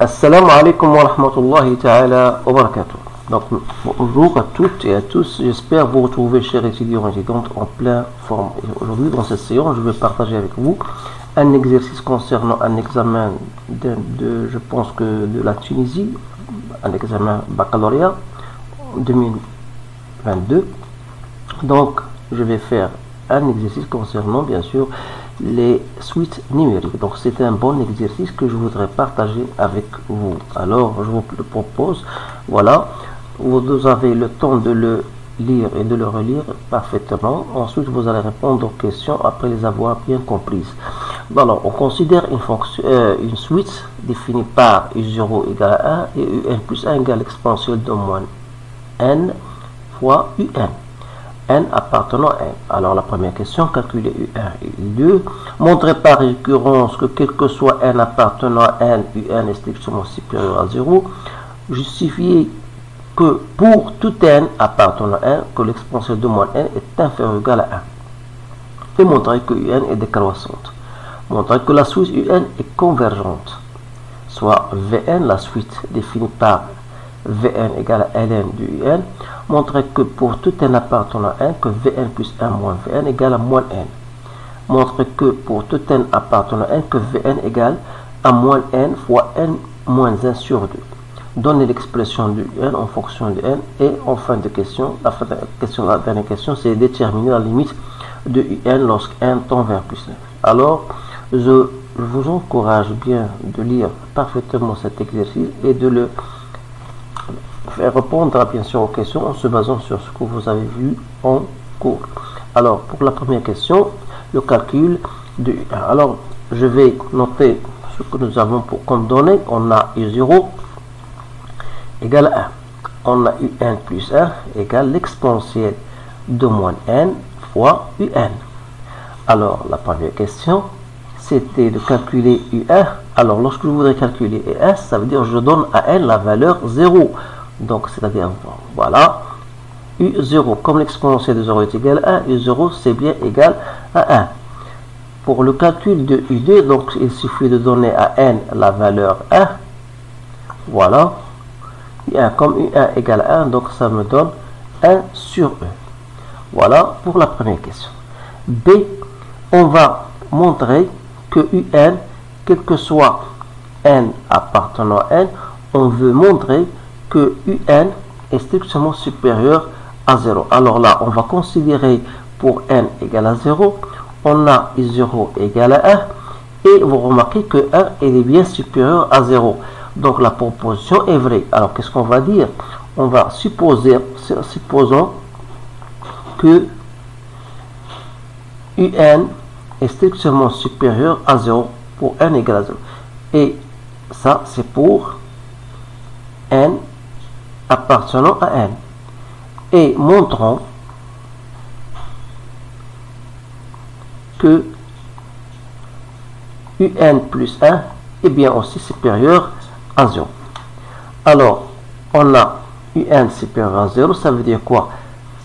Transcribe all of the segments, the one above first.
Assalamu alaikum wa rahmatullahi ta'ala wa barakatuh. Donc, bonjour à toutes et à tous. J'espère vous retrouver, chers étudiants et étudiantes, en pleine forme. Aujourd'hui, dans cette séance, je vais partager avec vous un exercice concernant un examen je pense que de la Tunisie, un examen baccalauréat 2022. Donc, je vais faire un exercice concernant, bien sûr, les suites numériques. Donc c'est un bon exercice que je voudrais partager avec vous. Alors je vous le propose. Voilà, vous avez le temps de le lire et de le relire parfaitement. Ensuite vous allez répondre aux questions après les avoir bien comprises. Alors on considère une fonction, une suite définie par U0 égale à 1 et UN plus 1 égale l'exponentielle de moins n fois UN. N appartenant à n. Alors la première question, calculer U1 et U2. Montrer par récurrence que quel que soit n appartenant à n, UN est strictement supérieur à 0. Justifier que pour tout n appartenant à n, que l'exponentielle de moins n est inférieure ou égale à 1. Et montrer que UN est décroissante. Montrer que la suite UN est convergente. Soit Vn, la suite définie par Vn égale à ln du Un, montrer que pour tout n appartenant à n, que Vn plus 1 moins Vn égale à moins n. Montrer que pour tout n appartenant à n, que Vn égale à moins n fois n moins 1 sur 2. Donner l'expression du n en fonction de n. Et en fin de question, la dernière question, c'est déterminer la limite de un lorsque n tend vers plus 9. Alors, je vous encourage bien de lire parfaitement cet exercice et de le faire répondre bien sûr aux questions en se basant sur ce que vous avez vu en cours. Alors pour la première question, le calcul de U1. Alors je vais noter ce que nous avons comme données. On a U0 égale 1. On a UN plus 1 égale l'exponentielle de moins n fois UN. Alors la première question, c'était de calculer U1. Alors lorsque je voudrais calculer U1, ça veut dire que je donne à n la valeur 0. Donc, c'est-à-dire, voilà, U0, comme l'exponentielle de 0 est égale à 1, U0, c'est bien égal à 1. Pour le calcul de U2, donc, il suffit de donner à n la valeur 1. Voilà. U1, comme U1 égale à 1, donc ça me donne 1 sur E. Voilà pour la première question. B, on va montrer que UN, quel que soit n appartenant à n, on veut montrer que UN est strictement supérieur à 0. Alors là, on va considérer pour n égale à 0, on a I0 égale à 1, et vous remarquez que 1 est bien supérieur à 0. Donc la proposition est vraie. Alors qu'est-ce qu'on va dire? On va supposons que UN est strictement supérieur à 0 pour n égale à 0. Et ça, c'est pour n appartenant à n. Et montrons que UN plus 1 est bien aussi supérieur à 0. Alors, on a UN supérieur à 0, ça veut dire quoi?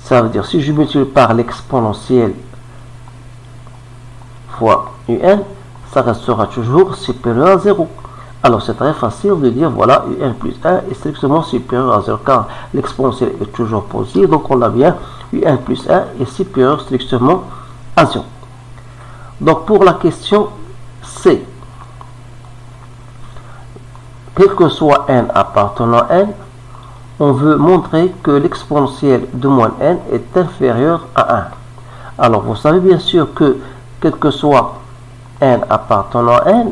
Ça veut dire si je multiplie par l'exponentielle fois UN, ça restera toujours supérieur à 0. Alors c'est très facile de dire voilà UN plus 1 est strictement supérieur à 0 car l'exponentielle est toujours positive, donc on a bien UN plus 1 est supérieur strictement à 0. Donc pour la question C, quel que soit n appartenant à n, on veut montrer que l'exponentielle de moins n est inférieure à 1. Alors vous savez bien sûr que quel que soit n appartenant à n,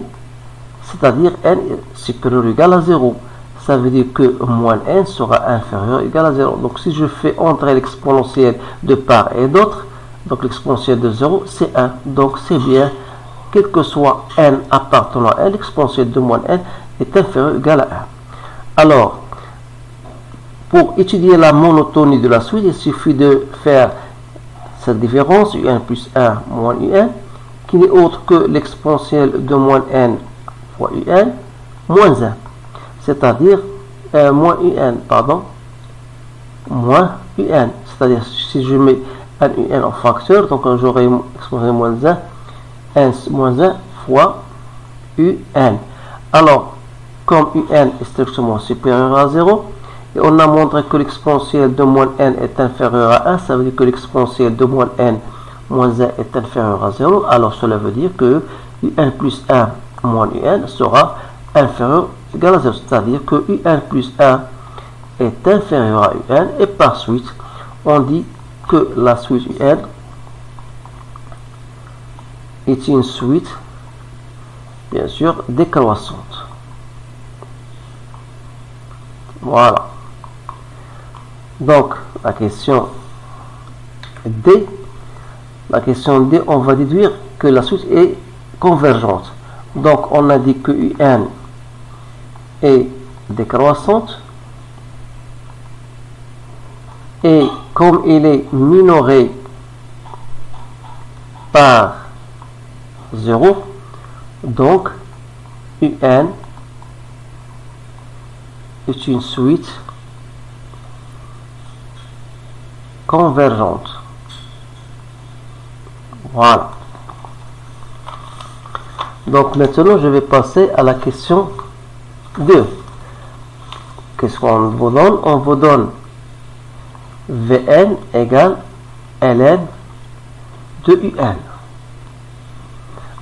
c'est-à-dire n est supérieur ou égal à 0. Ça veut dire que moins n sera inférieur ou égal à 0. Donc si je fais entrer l'exponentielle de part et d'autre, donc l'exponentielle de 0, c'est 1. Donc c'est bien, quel que soit n appartenant à n, l'exponentielle de moins n est inférieur ou égal à 1. Alors, pour étudier la monotonie de la suite, il suffit de faire cette différence, un plus 1 moins un, qui n'est autre que l'exponentielle de moins n fois un moins 1, c'est-à-dire moins un, pardon, moins un, c'est-à-dire si je mets un en facteur, donc j'aurai exponentielle moins 1 fois un. Alors comme un est strictement supérieur à 0, et on a montré que l'exponentiel de moins n est inférieur à 1, ça veut dire que l'exponentiel de moins n moins 1 est inférieur à 0, alors cela veut dire que un plus 1 moins un sera inférieur ou égal à 0, c'est-à-dire que un plus 1 est inférieur à un, et par suite, on dit que la suite un est une suite, bien sûr, décroissante. Voilà. Donc, la question D, on va déduire que la suite est convergente. Donc, on a dit que UN est décroissante. Et comme il est minoré par 0, donc UN est une suite convergente. Voilà. Donc maintenant, je vais passer à la question 2. Qu'est-ce qu'on vous donne? On vous donne Vn égale ln de Un.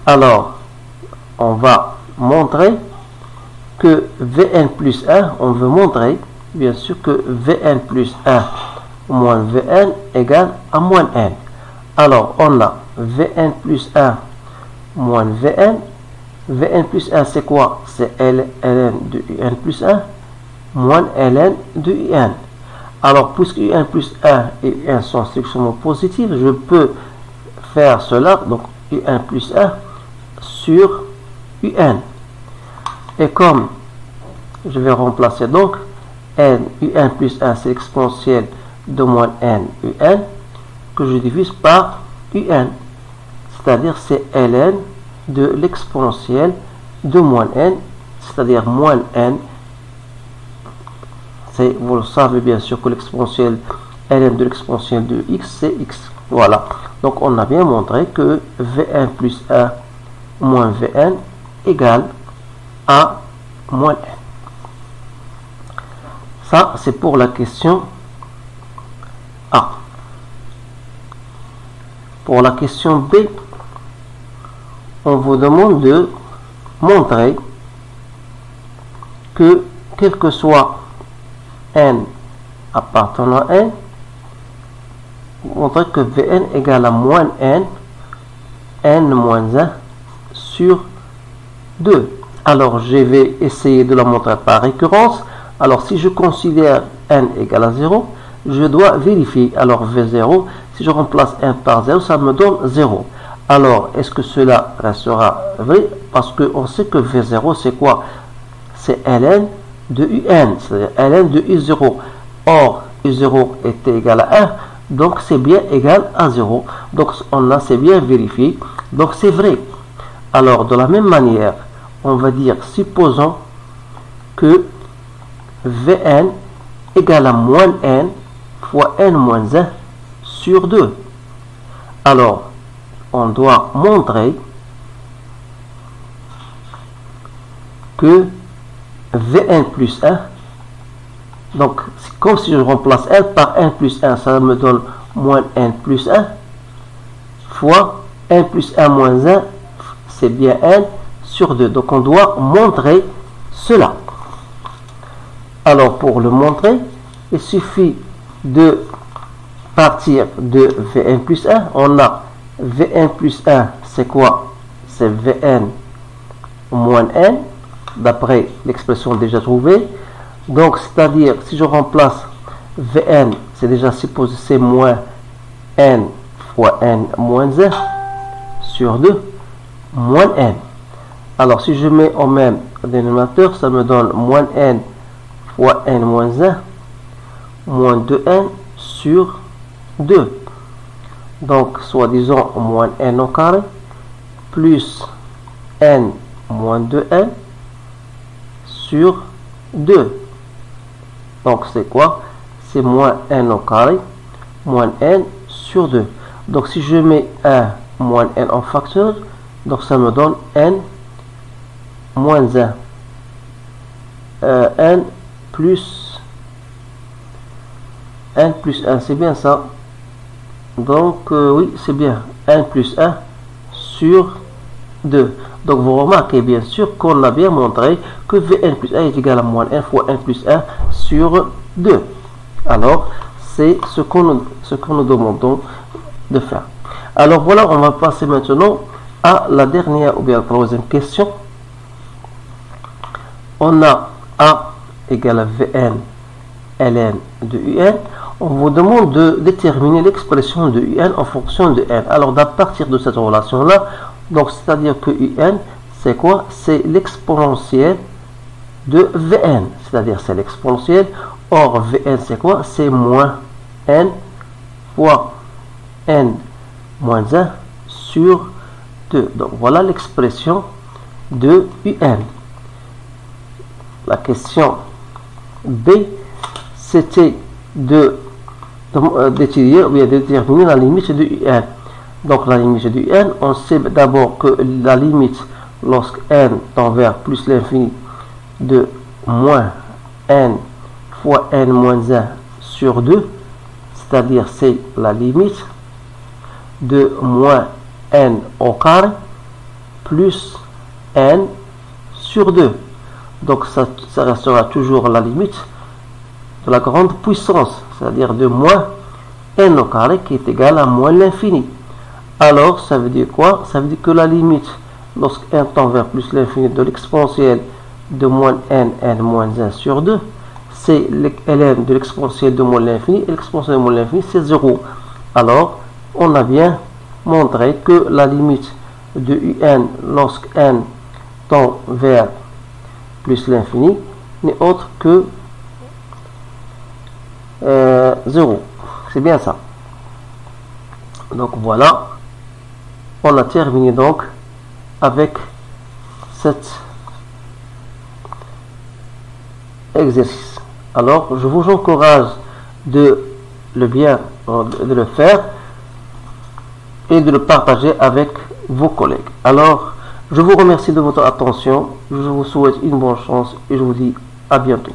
Alors, on va montrer que Vn plus 1, on veut montrer, bien sûr, que Vn plus 1 moins Vn égale à moins n. Alors, on a Vn plus 1 moins Vn. Vn plus 1, c'est quoi? C'est ln de Un plus 1 moins ln de Un. Alors, puisque Un plus 1 et Un sont strictement positifs, je peux faire cela, donc Un plus 1 sur Un. Et comme je vais remplacer donc n, Un plus 1, c'est l'exponentiel de moins n, Un, que je divise par Un. C'est-à-dire c'est ln de l'exponentiel de moins n, c'est-à-dire moins n. Vous le savez bien sûr que l'exponentiel ln de l'exponentiel de x, c'est x. Voilà. Donc on a bien montré que Vn plus 1 moins Vn égale à moins n. Ça, c'est pour la question A. Pour la question B, on vous demande de montrer que quel que soit n appartenant à n, montrer que Vn égale à moins n, n moins 1 sur 2. Alors, je vais essayer de la montrer par récurrence. Alors, si je considère n égale à 0, je dois vérifier. Alors, V0, si je remplace 1 par 0, ça me donne 0. Alors, est-ce que cela restera vrai? Parce qu'on sait que V0, c'est quoi? C'est ln de Un, c'est-à-dire ln de U0. Or, U0 était égal à 1, donc c'est bien égal à 0. Donc, on a c'est bien vérifié. Donc, c'est vrai. Alors, de la même manière, on va dire, supposons que Vn égale à moins n fois n moins 1 sur 2. Alors, on doit montrer que Vn plus 1, donc comme si je remplace n par n plus 1, ça me donne moins n plus 1 fois n plus 1 moins 1, c'est bien n sur 2. Donc on doit montrer cela. Alors pour le montrer, il suffit de partir de Vn plus 1. On a Vn plus 1, c'est quoi? C'est Vn moins n, d'après l'expression déjà trouvée. Donc, c'est-à-dire, si je remplace Vn, c'est déjà supposé, c'est moins n fois n moins 1 sur 2, moins n. Alors, si je mets au même dénominateur, ça me donne moins n fois n moins 1, moins 2n sur 2. Donc, soit disant moins n au carré, plus n moins 2n sur 2. Donc, c'est quoi? C'est moins n au carré, moins n sur 2. Donc, si je mets 1 moins n en facteur, donc ça me donne n moins 1 n plus 1, c'est bien ça. Donc oui, c'est bien, n plus 1 sur 2. Donc vous remarquez bien sûr qu'on a bien montré que Vn plus 1 est égal à moins 1 fois n plus 1 sur 2. Alors c'est ce que nous demandons de faire. Alors voilà, on va passer maintenant à la dernière ou bien la troisième question. On a A égale à Vn ln de Un. On vous demande de déterminer l'expression de Un en fonction de n. Alors à partir de cette relation là, donc c'est-à-dire que Un c'est quoi? C'est l'exponentiel de Vn, c'est-à-dire c'est l'exponentiel. Or Vn c'est quoi? C'est moins n fois n moins 1 sur 2. Donc voilà l'expression de Un. La question B, c'était d'étudier ou bien de déterminer la limite de Un. Donc la limite de Un, on sait d'abord que la limite lorsque n tend vers plus l'infini de moins n fois n moins 1 sur 2, c'est-à-dire c'est la limite de moins n au carré plus n sur 2. Donc ça restera toujours la limite de la grande puissance, c'est-à-dire de moins n au carré qui est égal à moins l'infini. Alors ça veut dire quoi? Ça veut dire que la limite lorsque n tend vers plus l'infini de l'exponentielle de moins n moins 1 sur 2, c'est ln de l'exponentielle de moins l'infini, et l'exponentielle de moins l'infini c'est 0. Alors on a bien montré que la limite de Un lorsque n tend vers plus l'infini n'est autre que 0. C'est bien ça. Donc voilà, on a terminé donc avec cet exercice. Alors je vous encourage de le faire et de le partager avec vos collègues. Alors je vous remercie de votre attention, je vous souhaite une bonne chance et je vous dis à bientôt.